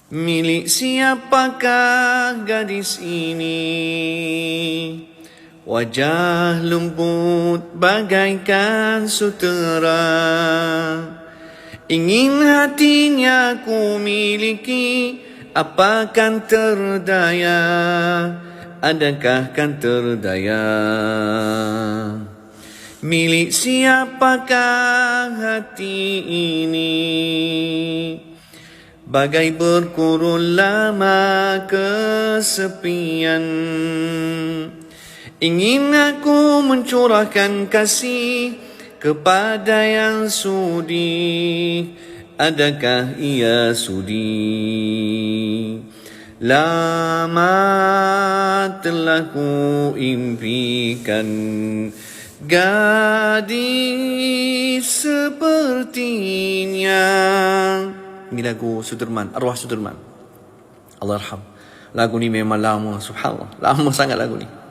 Milik siapakah gadis ini? Wajah lembut bagaikan sutera, ingin hatinya ku miliki. Apakan terdaya, adakah kan terdaya? Milik siapakah hati ini? Bagai berkurun lama kesepian, ingin aku mencurahkan kasih kepada yang sudi. Adakah ia sudi? Lama telah ku impikan gadis sepertinya. Ini lagu Sudirman, arwah Sudirman, Allahyarham. Lagu ni memang lama, subhanallah, lama sangat lagu ni.